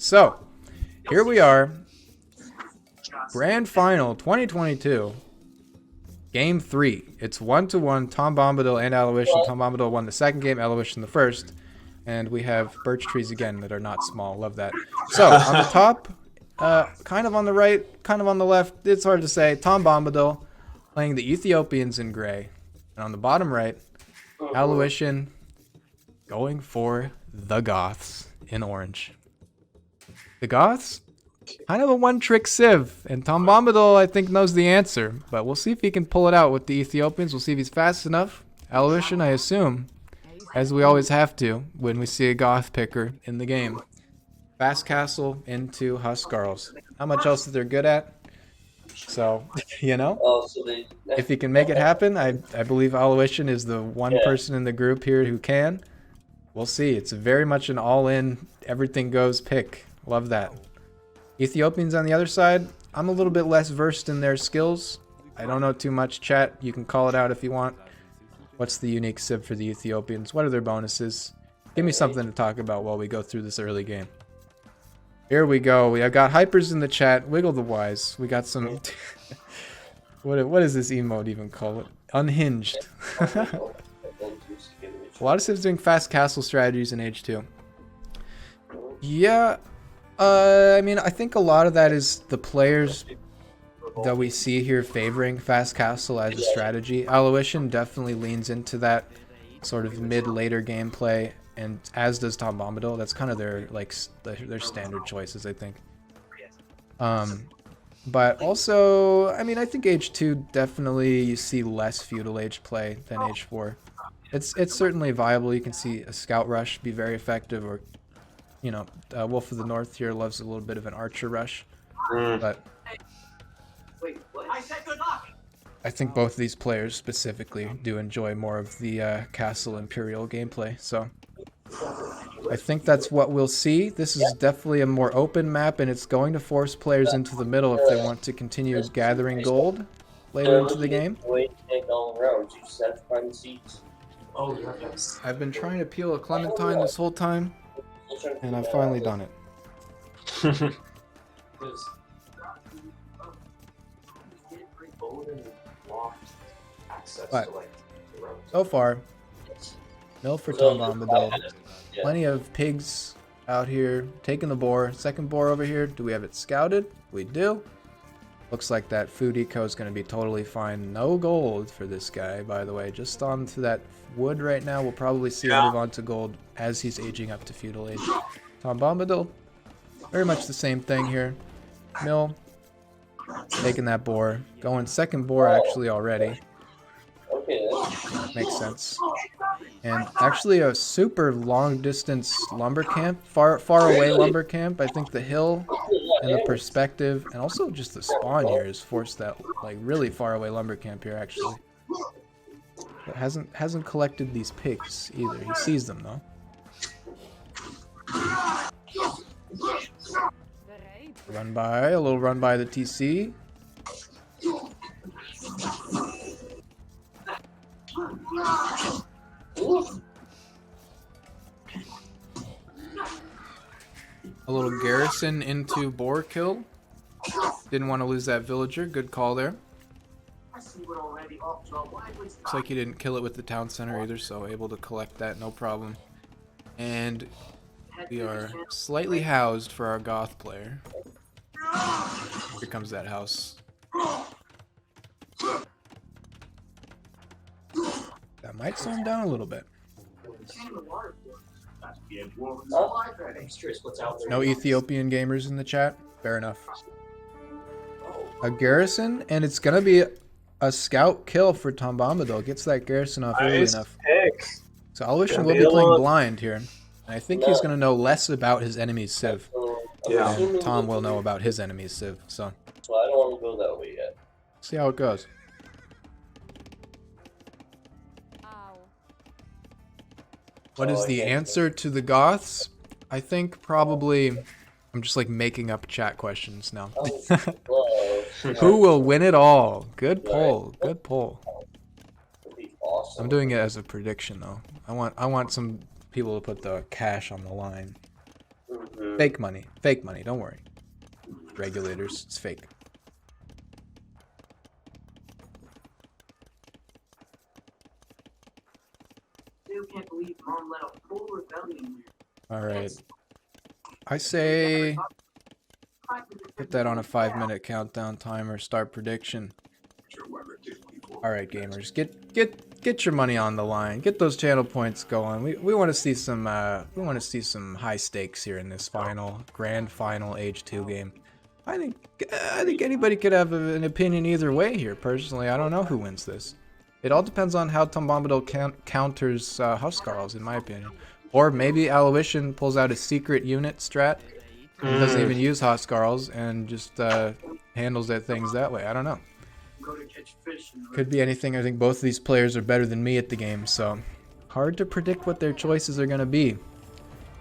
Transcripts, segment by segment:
So, here we are. Grand Final 2022. Game 3. It's 1-1. TomBombadil and Allouition. TomBombadil won the second game, Allouition the first. And we have birch trees again that are not small. Love that. So, on the top, kind of on the right, kind of on the left, it's hard to say. TomBombadil playing the Ethiopians in gray. And on the bottom right, Allouition going for the Goths in orange. The Goths? Kind of a one-trick sieve, and TomBombadil, I think, knows the answer, but we'll see if he can pull it out with the Ethiopians. We'll see if he's fast enough. Allouition, I assume, as we always have to when we see a Goth picker in the game. Fast castle into Huskarls. How much else that they're good at? So, you know, if he can make it happen, I believe Allouition is the one person in the group here who can. We'll see. It's very much an all-in, everything goes pick. Love that. Ethiopians on the other side, I'm a little bit less versed in their skills. I don't know too much. Chat, you can call it out if you want. What's the unique civ for the Ethiopians? What are their bonuses? Give me something to talk about while we go through this early game. Here we go. We have got hypers in the chat. Wiggle the wise. We got some... what is this emote even called? Unhinged. A lot of civs doing fast castle strategies in Age 2. Yeah... I mean, I think a lot of that is the players that we see here favoring fast castle as a strategy. Allouition definitely leans into that sort of mid-later gameplay, and as does TomBombadil. That's kind of their their standard choices, I think. But also, I mean, I think Age 2 definitely you see less feudal age play than Age 4. It's certainly viable. You can see a scout rush be very effective, or you know, Wolf of the North here loves a little bit of an archer rush, but I think both of these players specifically do enjoy more of the Castle Imperial gameplay, so I think that's what we'll see. This is definitely a more open map, and it's going to force players into the middle if they want to continue gathering gold later into the game. I've been trying to peel a clementine this whole time, and I've finally done it. But so far, no for TomBombadil. Plenty of pigs out here taking the boar. Second boar over here. Do we have it scouted? We do. Looks like that food eco is going to be totally fine. No gold for this guy, by the way. Just onto that wood right now. We'll probably see him move on to gold as he's aging up to feudal age. TomBombadil, very much the same thing here. Mill, taking that boar. Going second boar actually already. Makes sense. And actually a super long distance lumber camp, far away lumber camp. I think the hill and the perspective and also just the spawn here has forced that like really far away lumber camp here actually. But hasn't collected these pigs either. He sees them though. A little run by the TC. A little garrison into boar kill. Didn't want to lose that villager. Good call there. Looks like he didn't kill it with the town center either, so able to collect that, no problem. And we are slightly housed for our Goth player. Here comes that house. That might slow him down a little bit. No Ethiopian gamers in the chat? Fair enough. A garrison, and it's gonna be a scout kill for TomBombadil. Gets that garrison off early enough. So Allouition will be playing blind here. And I think he's gonna know less about his enemy's civ. Yeah. And Tom will know about his enemy's civ, so. So I don't want to go that way yet. See how it goes. What is the answer to the Goths? I think probably... I'm just like making up chat questions now. Who will win it all? Good poll. Good poll. I'm doing it as a prediction though. I want some people to put the cash on the line. Fake money. Fake money. Don't worry. Regulators. It's fake. Still can't believe Mom let a full rebellion here. Alright. I say put that on a 5-minute countdown timer. Start prediction. Alright, gamers. Get your money on the line. Get those channel points going. We want to see some high stakes here in this grand final Age 2 game. I think anybody could have an opinion either way here. Personally, I don't know who wins this. It all depends on how TomBombadil counters Huskarls, in my opinion. Or maybe Allouition pulls out a secret unit strat and doesn't even use Huskarls and just handles things that way. I don't know. Could be anything. I think both of these players are better than me at the game, so hard to predict what their choices are going to be.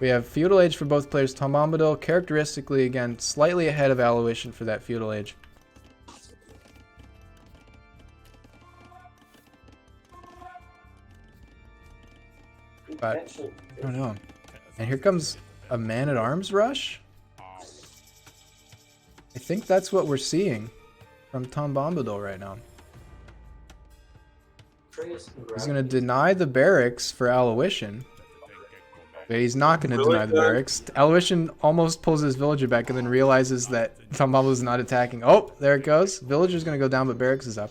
We have Feudal Age for both players. TomBombadil, characteristically, again, slightly ahead of Allouition for that Feudal Age. But, I don't know. And here comes a Man-at-Arms rush? I think that's what we're seeing from TomBombadil right now. He's going to deny the barracks for Allouition. But he's not going to deny the barracks. Allouition almost pulls his villager back and then realizes that TomBombadil is not attacking. Oh, there it goes. Villager's going to go down, but barracks is up.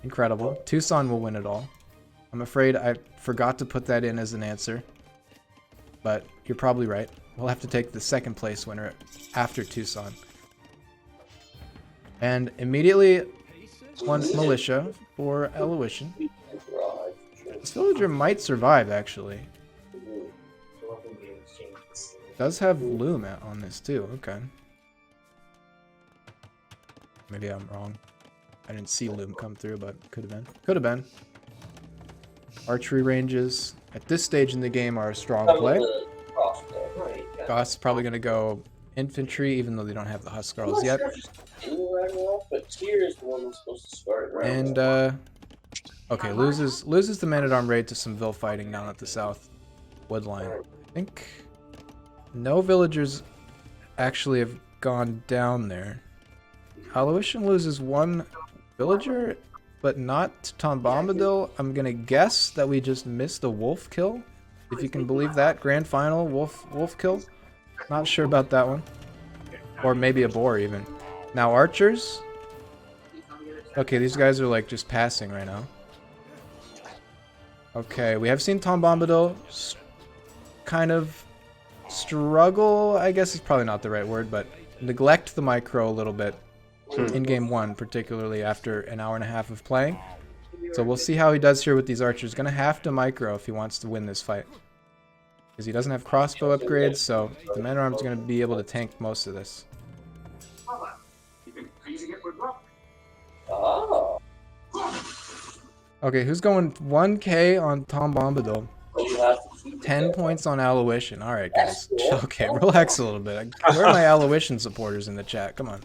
Incredible. Tucson will win it all. I'm afraid I forgot to put that in as an answer. But you're probably right. We'll have to take the second place winner after Tucson. And immediately one militia for Allouition. This villager might survive, actually. Does have loom on this too. Okay. Maybe I'm wrong. I didn't see loom come through, but could have been. Could have been. Archery ranges at this stage in the game are a strong play. Goth's probably going to go infantry, even though they don't have the Huskarls yet. And okay, loses the Man-at-Arm raid to some Vil fighting down at the south woodline. I think no villagers actually have gone down there. Allouition loses one villager, but not to TomBombadil. I'm gonna guess that we just missed a wolf kill, if you can believe that. Grand final wolf kill. Not sure about that one. Or maybe a boar even. Now archers. Okay, these guys are like just passing right now. Okay, we have seen TomBombadil kind of struggle, I guess is probably not the right word, but neglect the micro a little bit in game 1, particularly after an hour and a half of playing. So we'll see how he does here with these archers. Gonna have to micro if he wants to win this fight, because he doesn't have crossbow upgrades, so the Man-at-Arms is gonna be able to tank most of this. Oh. Okay, who's going 1k on TomBombadil? 10 points on Allouition. Alright, guys. Okay, relax a little bit. Where are my Allouition supporters in the chat? Come on.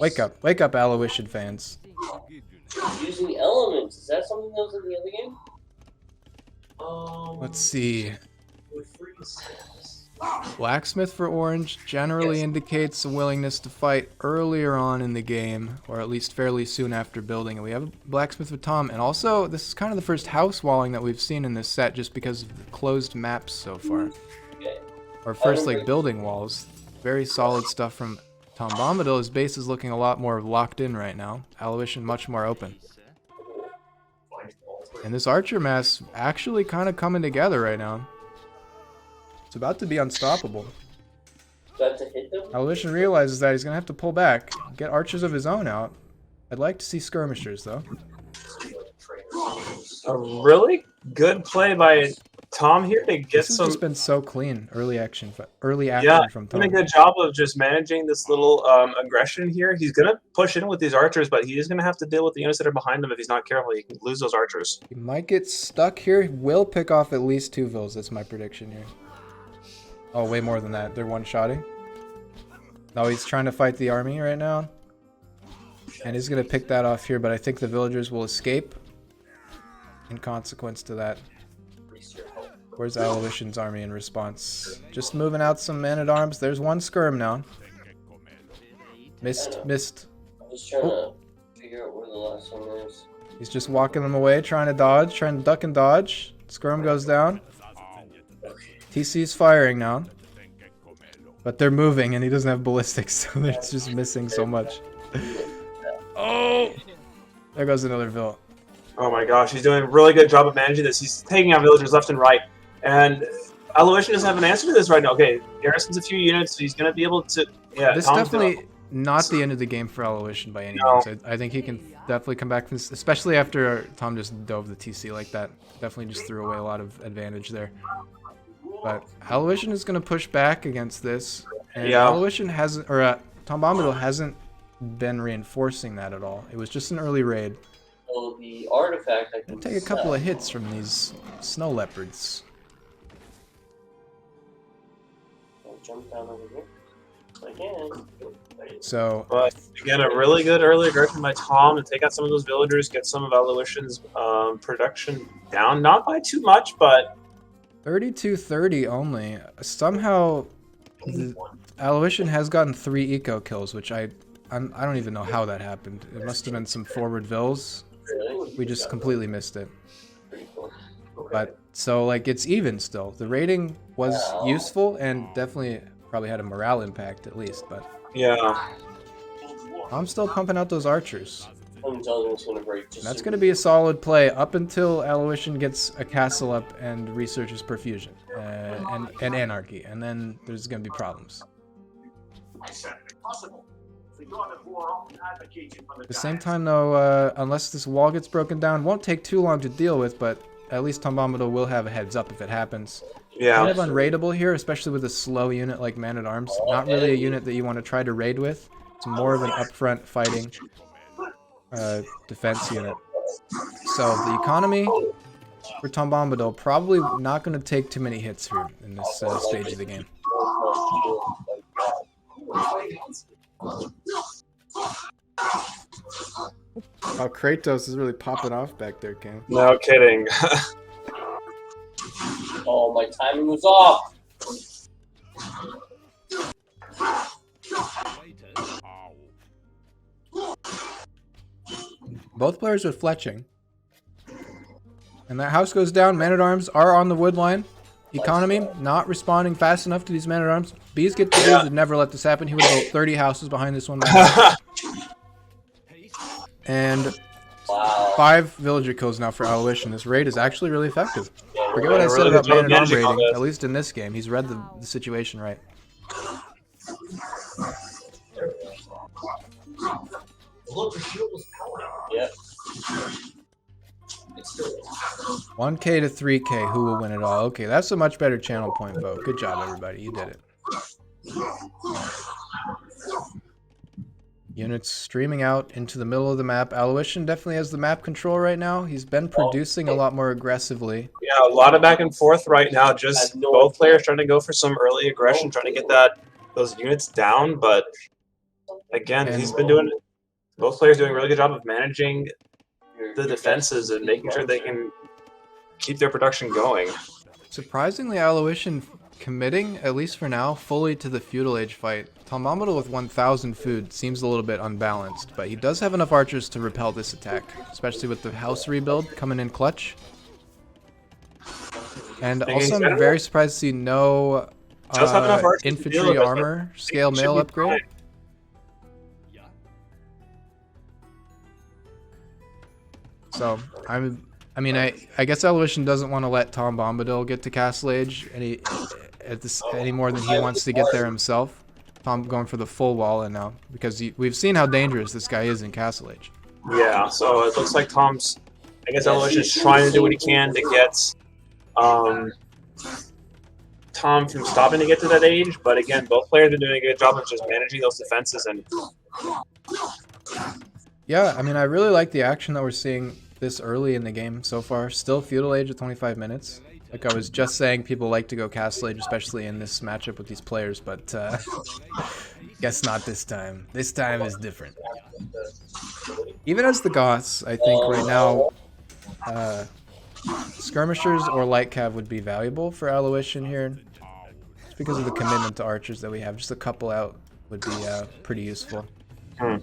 Wake up, Allouition fans. Using elements, is that something that was in the other game? Let's see. Blacksmith for orange generally indicates a willingness to fight earlier on in the game, or at least fairly soon after building. And we have a blacksmith for Tom, and also this is kind of the first house walling that we've seen in this set, just because of the closed maps so far. Or first like building walls. Very solid stuff from TomBombadil. His base is looking a lot more locked in right now. Allouition much more open. And this archer mass actually kind of coming together right now. It's about to be unstoppable. Allouition realizes that he's going to have to pull back, get archers of his own out. I'd like to see skirmishers, though. A really good play by Tom here to get This has some. just been so clean. Early action from Tom. Doing a good job of just managing this little aggression here. He's going to push in with these archers, but he is going to have to deal with the units that are behind him if he's not careful. He can lose those archers. He might get stuck here. He will pick off at least 2 vills. That's my prediction here. Oh, way more than that. They're one-shotting. No, he's trying to fight the army right now. And he's going to pick that off here, but I think the villagers will escape in consequence to that. Where's Allouition's army in response? Just moving out some man-at-arms. There's one skirm now. Missed. I'm just trying to figure out where the last one is. He's just walking them away, trying to dodge, trying to duck and dodge. Skirm goes down. TC's firing now. But they're moving and he doesn't have ballistics, so they're just missing so much. Oh! There goes another Vil. Oh my gosh, he's doing a really good job of managing this. He's taking out villagers left and right. And Allouition doesn't have an answer to this right now. Okay, garrison's a few units, so he's going to be able to... Yeah, this Tom's definitely not the end of the game for Allouition by any means. I think he can definitely come back from this, especially after Tom just dove the TC like that. Definitely just threw away a lot of advantage there. But Allouition is going to push back against this. And Allouition hasn't... Or TomBombadil hasn't been reinforcing that at all. It was just an early raid. So the artifact I can Take a couple of hits from these snow leopards. I'll jump down over here. Again. So, But again, a really good early aggression by Tom to take out some of those villagers, get some of Allouition's production down. Not by too much, but 32-30 only. Somehow, Allouition has gotten 3 eco kills, which I don't even know how that happened. It must have been some forward vills. Really? We just completely missed it. Pretty cool. But so like it's even still. The rating was useful and definitely probably had a morale impact at least. But yeah. I'm still pumping out those archers. Gonna break just That's going to be a solid play up until Allouition gets a castle up and researches perfusion and anarchy, and then there's going to be problems. At the same time, though, unless this wall gets broken down, won't take too long to deal with, but at least TomBombadil will have a heads up if it happens. Yeah. Kind of unraidable here, especially with a slow unit like Man-at-Arms. Not really a unit that you want to try to raid with. It's more of an upfront fighting defense unit. So the economy for TomBombadil probably not going to take too many hits here in this stage of the game. Oh, Kratos is really popping off back there, Cam. No kidding. Oh, my timing was off. Both players are fletching. And that house goes down. Man-at-Arms are on the wood line. Economy not responding fast enough to these Men-at-Arms. Bees get to would never let this happen. He would have built 30 houses behind this one. And 5 villager kills now for Allouition. This raid is actually really effective. Forget what I said about Man-at-Arm raiding. At least in this game, he's read the situation right. Yep. 1K to 3K, who will win it all? Okay, that's a much better channel point vote. Good job, everybody. You did it. Units streaming out into the middle of the map. Allouition definitely has the map control right now. He's been producing a lot more aggressively. Yeah, a lot of back and forth right now. Just both players trying to go for some early aggression, trying to get those units down. But again, he's been doing... Both players doing a really good job of managing the defenses and making sure they can keep their production going. Surprisingly, Allouition committing, at least for now, fully to the feudal age fight. TomBombadil with 1,000 food seems a little bit unbalanced, but he does have enough archers to repel this attack, especially with the house rebuild coming in clutch. And also, I'm very surprised to see no infantry armor scale mail upgrade. So I guess Allouition doesn't want to let TomBombadil get to Castle Age any more than he wants to get there himself. Tom going for the full wall in now because we've seen how dangerous this guy is in Castle Age. Yeah, so it looks like I guess Allouition is trying to do what he can to get Tom from stopping to get to that age. But again, both players are doing a good job of just managing those defenses and. Yeah, I mean, I really like the action that we're seeing this early in the game so far. Still feudal age at 25 minutes. Like I was just saying, people like to go Castle Age, especially in this matchup with these players, but guess not this time. This time is different. Even as the Goths, I think right now, Skirmishers or light cav would be valuable for Allouition here. Just because of the commitment to archers that we have. Just a couple out would be pretty useful. But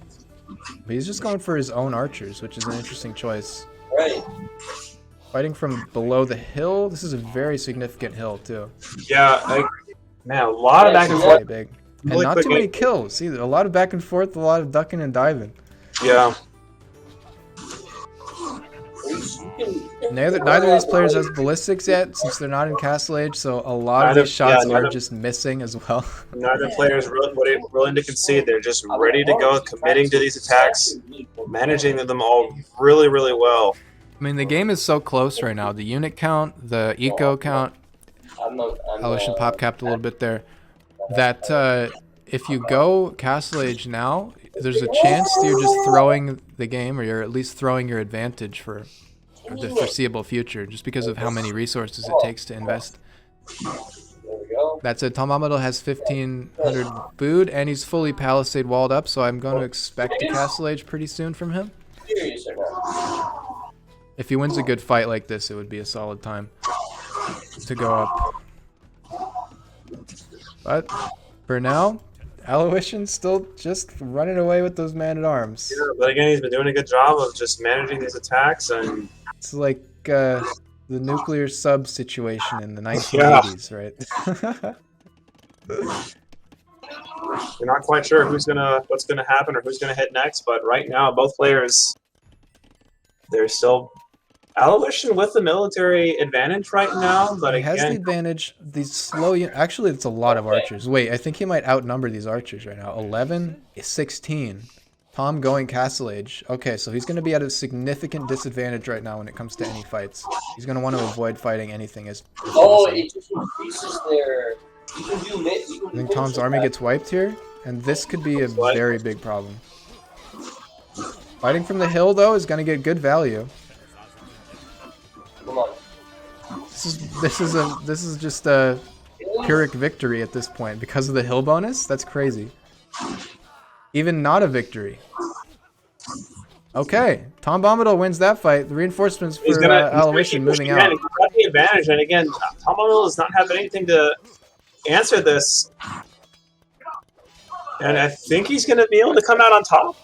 he's just going for his own archers, which is an interesting choice. Right. Fighting from below the hill. This is a very significant hill, too. Yeah, man, a lot of back and Very forth. big. And Really not too quickly. many kills either. A lot of back and forth, a lot of ducking and diving. Yeah. Neither of these players has ballistics yet, since they're not in Castle Age, so a lot of these shots are just missing as well. Neither player is willing to concede. They're just ready to go, committing to these attacks, managing them all really, really well. I mean, the game is so close right now. The unit count, the eco count, Allouition pop capped a little bit there, that if you go Castle Age now, there's a chance that you're just throwing the game, or you're at least throwing your advantage for the foreseeable future, just because of how many resources it takes to invest. That said, TomBombadil has 1,500 food, and he's fully palisade walled up, so I'm going to expect a Castle Age pretty soon from him. If he wins a good fight like this, it would be a solid time to go up. But for now, Allouition's still just running away with those man-at-arms. Yeah, but again, he's been doing a good job of just managing these attacks, and It's like the nuclear sub situation in the 1980s, right? you're not quite sure what's gonna happen or who's gonna hit next. But right now, both players, they're still Allouition with the military advantage right now. But He has the again, advantage. These slow... Actually, it's a lot of archers. Wait, I think he might outnumber these archers right now. 11, 16. Tom going Castle Age. Okay, so he's going to be at a significant disadvantage right now when it comes to any fights. He's going to want to avoid fighting anything as Oh, possible. it just increases their. You can do mid. You can I do think mid Tom's so army fast. gets wiped here, and this could be a very big problem. Fighting from the hill, though, is going to get good value. Come on. This is just a Pyrrhic victory at this point because of the hill bonus. That's crazy. Even not a victory. Okay, TomBombadil wins that fight. The reinforcements for Allouition moving out. He's got the advantage, and again, TomBombadil does not have anything to answer this, and I think he's going to be able to come out on top.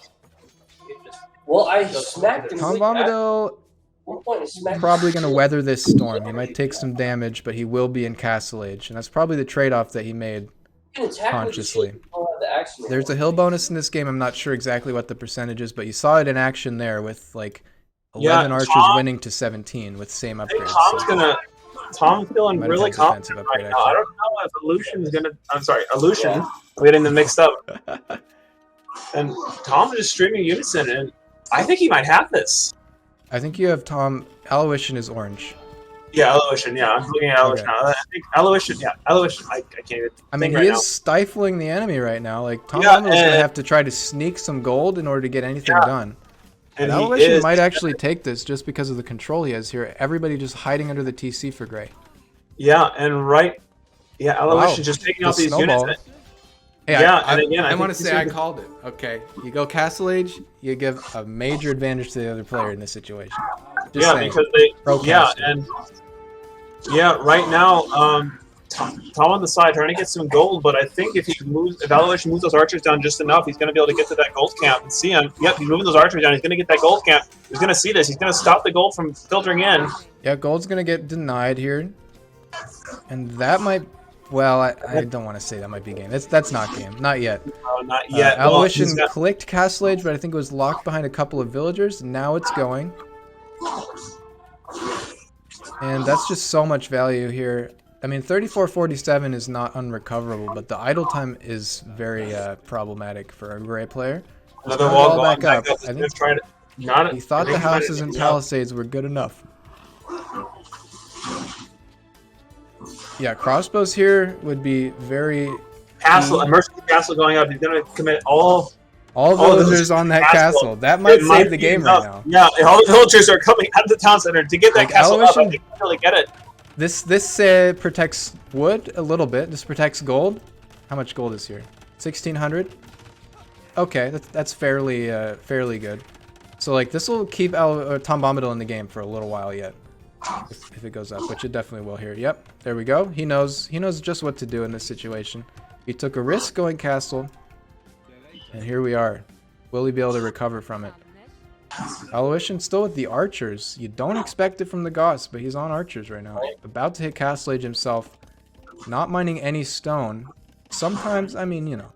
Well, I smacked him. TomBombadil One point, I smacked him. probably going to weather this storm. He might take some damage, but he will be in Castle Age, and that's probably the trade-off that he made You can attack with the consciously. shield, you don't have the action. There's a hill bonus in this game. I'm not sure exactly what the percentage is, but you saw it in action there with like 11 archers winning to 17 with same I think upgrades. Tom's feeling Might have really had defensive confident upgrade, right now. I don't know if Allouition's gonna. I'm sorry, Allouition. I'm getting them mixed up. And Tom is just streaming Unison, and I think he might have this. I think you have Tom. Allouition is orange. Yeah, Allouition. Yeah, I'm looking at Allouition Okay. now. I think Allouition. Yeah, Allouition. I can't even. I mean, think he right is stifling the enemy right now. Like Tom Yeah, is going to and- have to try to sneak some gold in order to get anything Yeah. done. And And he Allouition is- might actually take this just because of the control he has here. Everybody just hiding under the TC for Gray. Yeah, and right. Yeah, Allouition just taking The out these snowball. units. Hey, Yeah, I and again, I want to think say I he's- called it. Okay, you go Castle Age, you give a major advantage to the other player in this situation. Just Yeah, saying. because they. Pro Yeah, caster. and right now, Tom on the side trying to get some gold, but I think if Allouition moves those archers down just enough, he's going to be able to get to that gold camp and see him. Yep, he's moving those archers down. He's going to get that gold camp. He's going to see this. He's going to stop the gold from filtering in. Yeah, gold's gonna get denied here, and that might. Well, I don't want to say that might be game. That's not game. Not yet. Not yet. Well, Allouition he's got- clicked Castle Age, but I think it was locked behind a couple of villagers. Now it's going. And that's just so much value here. I mean, 3447 is not unrecoverable, but the idle time is very problematic for a Gray player. Another Turn it wall all going back up. He's I gonna think try to- not- he thought I the think he might houses have- and yeah. palisades were good enough. Yeah, crossbows here would be very... Castle, emergency castle going up. He's going to commit all villagers on that castle. That might It might save the be game enough. right now. Yeah, all the villagers are coming out of the town center to get that Like, castle up. I Allouition- think they really get it. This protects wood a little bit. This protects gold. How much gold is here? 1,600. Okay, that's fairly good. So like this will keep TomBombadil in the game for a little while yet. if it goes up, which it definitely will here. Yep, there we go. He knows just what to do in this situation. He took a risk going castle, and here we are. Will he be able to recover from it? Allouition still with the archers. You don't expect it from the Goths, but he's on archers right now. About to hit Castle Age himself. Not mining any stone. Sometimes, I mean, you know,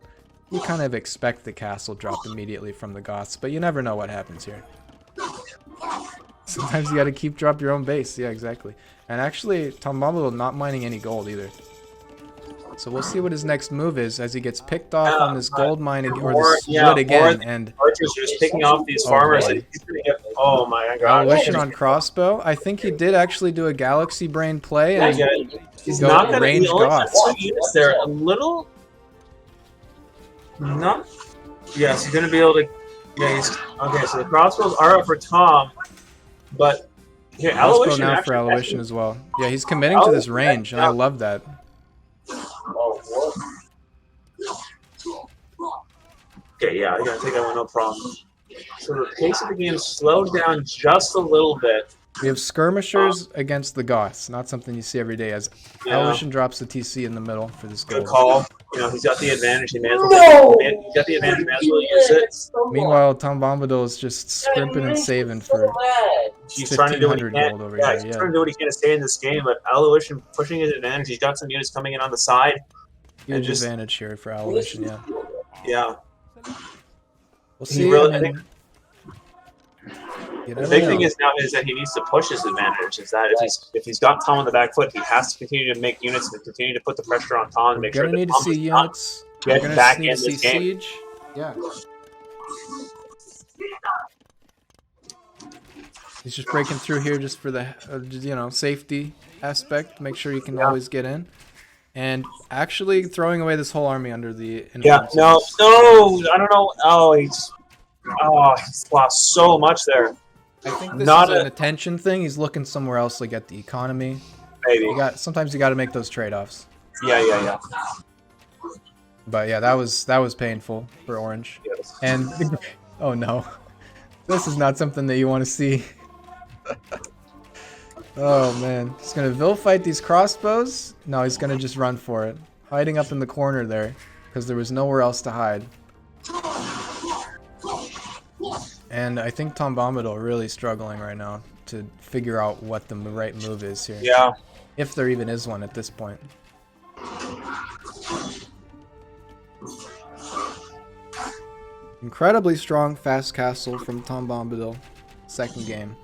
you kind of expect the castle drop immediately from the Goths, but you never know what happens here. Sometimes you gotta drop your own base. Yeah, exactly. And actually, TomBombadil not mining any gold either. So we'll see what his next move is as he gets picked off on this gold mine or this wood again. And archers are just picking off these farmers. And he's gonna get, oh my god. Allouition on crossbow. I think he did actually do a galaxy brain play and he's not gonna range Goths. There a little. Not. Yes, he's gonna be able to. Yeah, he's okay. So the crossbows are up for Tom, but here crossbow now for Allouition as well. Yeah, he's committing to this range, and I love that. Okay, yeah, I gotta take that one, no problem. So the pace of the game slowed down just a little bit. We have skirmishers against the Goths, not something you see every day, as Allouition drops the TC in the middle for this goal. Good call. You know, he's got the advantage. He may as well he's got the advantage. He may as well use it. Meanwhile, TomBombadil is just scrimping and saving for 1,500 gold over here. He's trying to do what he can to stay in this game, but Allouition pushing his advantage. He's got some units coming in on the side. Huge advantage here for Allouition, yeah. Yeah. We'll see. The big thing is now is that he needs to push his advantage. Is that if he's got Tom on the back foot, he has to continue to make units and continue to put the pressure on Tom to make sure that Tom is not get back in this game. Siege. Yeah. He's just breaking through here just for the you know, safety aspect. Make sure you can always get in. And actually throwing away this whole army under the influence. No, I don't know. He's lost so much there. I think this is an attention thing. He's looking somewhere else, like at the economy. Maybe. Sometimes you got to make those trade-offs. Yeah. But yeah, that was painful for Orange. Yes. And oh no, this is not something that you want to see. Oh man, he's gonna Vil fight these crossbows. No, he's gonna just run for it, hiding up in the corner there, because there was nowhere else to hide. And I think TomBombadil really struggling right now to figure out what the right move is here. Yeah. If there even is one at this point. Incredibly strong fast castle from TomBombadil. Second game.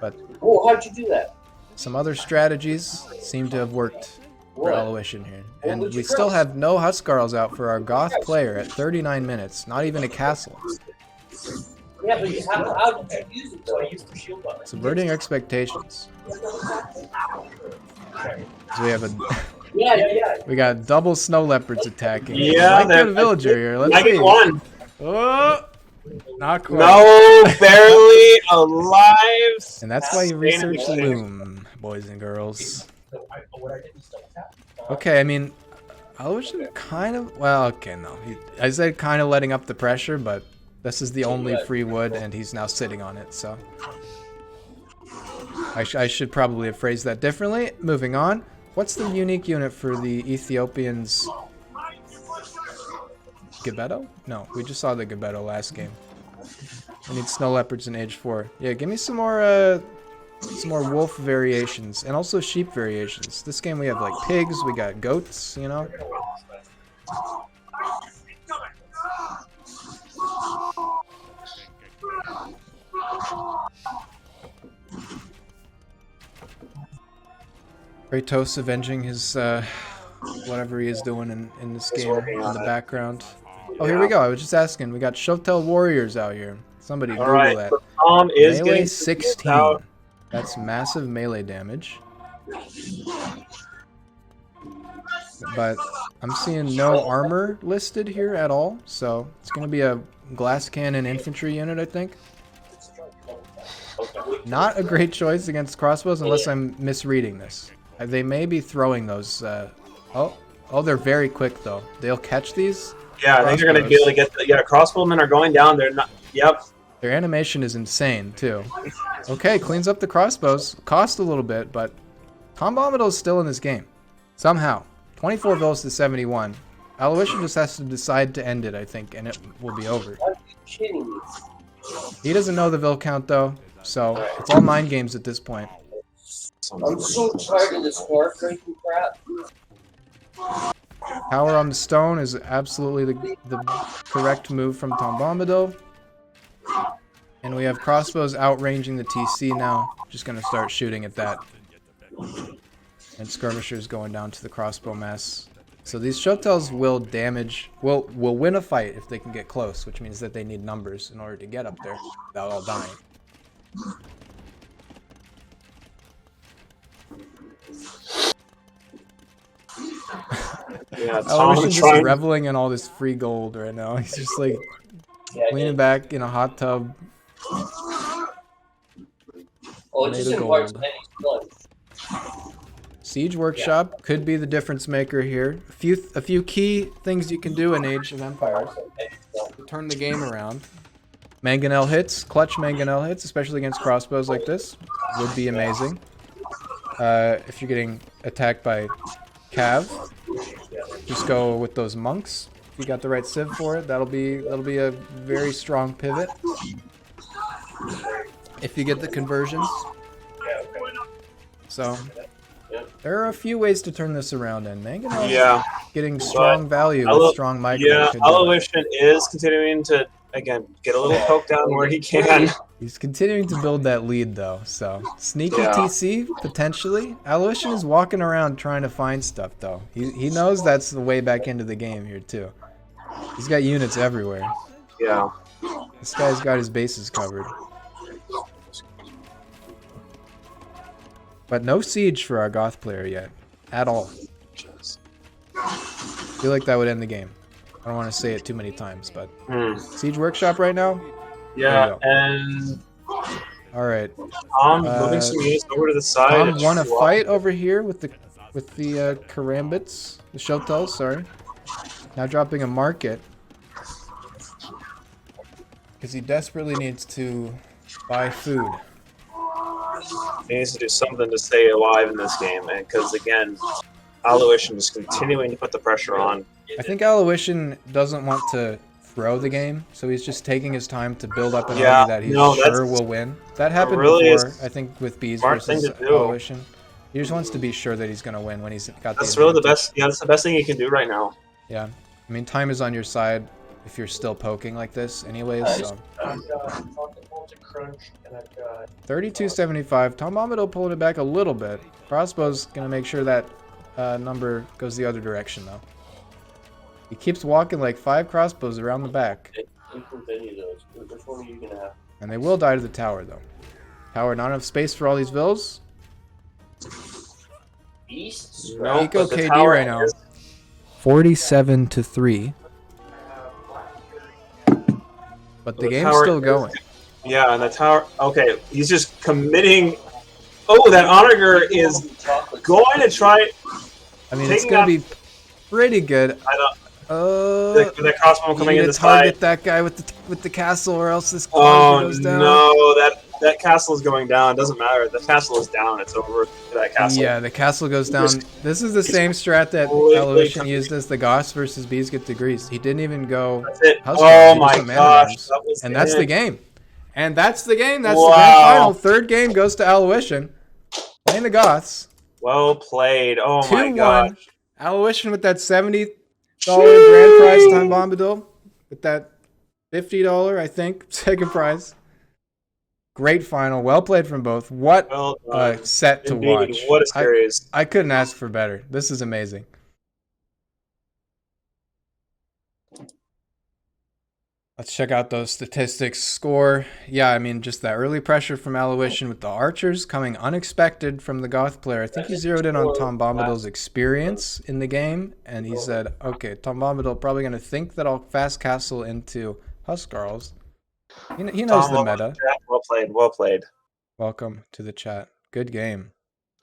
But how'd you do that? Some other strategies seem to have worked for Allouition here. And we still have no Huskarls out for our Goth player at 39 minutes. Not even a castle. Yeah, but how did you use it though? I used the shield button. Subverting expectations. So we have a we got double snow leopards attacking. Yeah, like the villager here. Let's see. One. Oh, not quite. No, barely alive. And that's why you research Loom, boys and girls. Okay, I mean, Allouition kind of. Well, okay, no. I said kind of letting up the pressure, but. This is the only free wood, and he's now sitting on it, so... I should probably have phrased that differently. Moving on. What's the unique unit for the Ethiopians? Gebeto? No, we just saw the Gebeto last game. I need snow leopards in Age 4. Yeah, give me some more wolf variations, and also sheep variations. This game we have, like, pigs, we got goats, you know? Kratos avenging his whatever he is doing in this game in the background. Oh, here we go. I was just asking. We got Shotel Warriors out here. Somebody Google that. Tom is melee 16. That's massive melee damage. But I'm seeing no armor listed here at all, so it's going to be a glass cannon infantry unit, I think. Not a great choice against crossbows unless I'm misreading this. They may be throwing those. Oh, they're very quick though. They'll catch these. Yeah, I think they're going to be able to get. Yeah, crossbowmen are going down. They're not. Yep. Their animation is insane, too. Okay, cleans up the crossbows. Cost a little bit, but TomBombadil is still in this game. Somehow. 24 vills to 71. Allouition just has to decide to end it, I think, and it will be over. Are you kidding me? He doesn't know the vill count, though, so it's all mind games at this point. I'm so tired of this heartbreaking crap. Power on the stone is absolutely the correct move from TomBombadil. And we have crossbows outranging the TC now. Just going to start shooting at that. And skirmishers going down to the crossbow mess. So these showtells will damage, will win a fight if they can get close, which means that they need numbers in order to get up there without all dying. Yeah, Allouition's just reveling in all this free gold right now. He's just like leaning back in a hot tub. Oh, it just imparts many slugs. Siege Workshop could be the difference maker here. A few key things you can do in Age of Empires to turn the game around. Mangonel hits, clutch Mangonel hits, especially against crossbows like this, would be amazing. If you're getting attacked by Cav, just go with those monks. If you got the right civ for it, that'll be a very strong pivot. If you get the conversions. So there are a few ways to turn this around, and Mangonel getting strong value with strong micro. Yeah, Allouition is continuing to again get a little poke down where he can. He's continuing to build that lead though, so sneaky TC potentially. Allouition is walking around trying to find stuff though. He knows that's the way back into the game here too. He's got units everywhere. Yeah. This guy's got his bases covered. But no siege for our Goth player yet. At all. I feel like that would end the game. I don't want to say it too many times, but Siege Workshop right now? Yeah, and alright. Moving some units over to the side. Tom won a fight over here with the Karambits. The Showtells, sorry. Now dropping a market. Because he desperately needs to buy food. He needs to do something to stay alive in this game, and because again, Allouition is continuing to put the pressure on. I think Allouition doesn't want to throw the game, so he's just taking his time to build up an army that he's sure will win. That happened before, I think, with Bees versus Allouition. He just wants to be sure that he's going to win when he's got the That's really the best. Yeah, that's the best thing you can do right now. Yeah, I mean, time is on your side if you're still poking like this, anyways. So. 3275. TomBombadil pulling it back a little bit. Crossbow's gonna make sure that number goes the other direction though. He keeps walking like 5 crossbows around the back. And they will die to the tower though. Tower, not enough space for all these vills. No, Eco KD right now. 47-3. But the game's still going. Yeah, and the tower. Okay, he's just committing. Oh, that Onager is going to try. I mean, it's going to be pretty good. I don't. The crossbow coming in the side. Target that guy with the castle, or else this goes down. No, that castle is going down. It doesn't matter. The castle is down. It's over for that castle. Yeah, the castle goes down. This is the same strat that Allouition used as the Goths versus Bees get degrees. He didn't even go. That's it. House Oh my gosh, and that's the game. And that's the game. That's the grand final. Third game goes to Allouition. Playing the Goths. Well played. Oh my gosh. Allouition with that $70 grand prize TomBombadil. With that $50, I think, second prize. Great final. Well played from both. What set to watch. What a series. I couldn't ask for better. This is amazing. Let's check out those statistics. Score. Yeah, I mean, just that early pressure from Allouition with the archers coming unexpected from the Goth player. I think he zeroed in on TomBombadil's experience in the game, and he said, okay, TomBombadil probably going to think that I'll fast castle into Huskarls. He knows the meta. Well played. Well played. Welcome to the chat. Good game.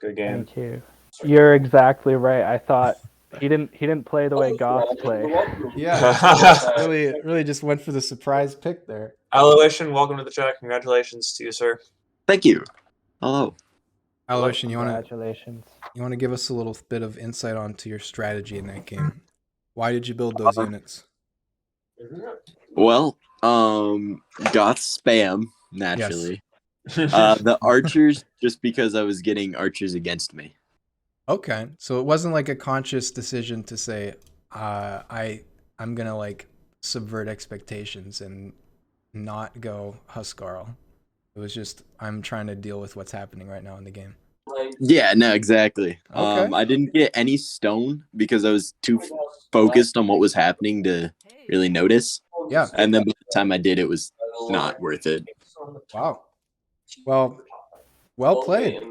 Good game. Thank you. You're exactly right. I thought He didn't play the way Goths play. Yeah, really just went for the surprise pick there. Allouition, welcome to the chat. Congratulations to you, sir. Thank you. Hello. Allouition, Congratulations. you want to give us a little bit of insight onto your strategy in that game? Why did you build those units? Well, goth spam naturally. The archers just because I was getting archers against me. Okay, so it wasn't like a conscious decision to say, I'm gonna like subvert expectations and not go Huskarl. It was just I'm trying to deal with what's happening right now in the game. Yeah, no, exactly. Okay. I didn't get any stone because I was too focused on what was happening to really notice. Yeah. And then by the time I did, it was not worth it. Wow. Well played.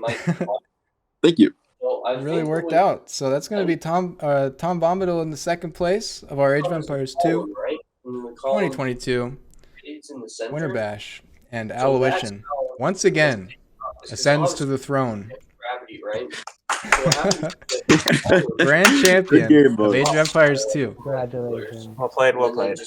Thank you. It really worked out. So that's going to be TomBombadil in the second place of our Age of Empires 2 2022 Winter Bash, and Allouition once again ascends to the throne. Grand champion of Age of Empires 2. Congratulations. Well played, well played.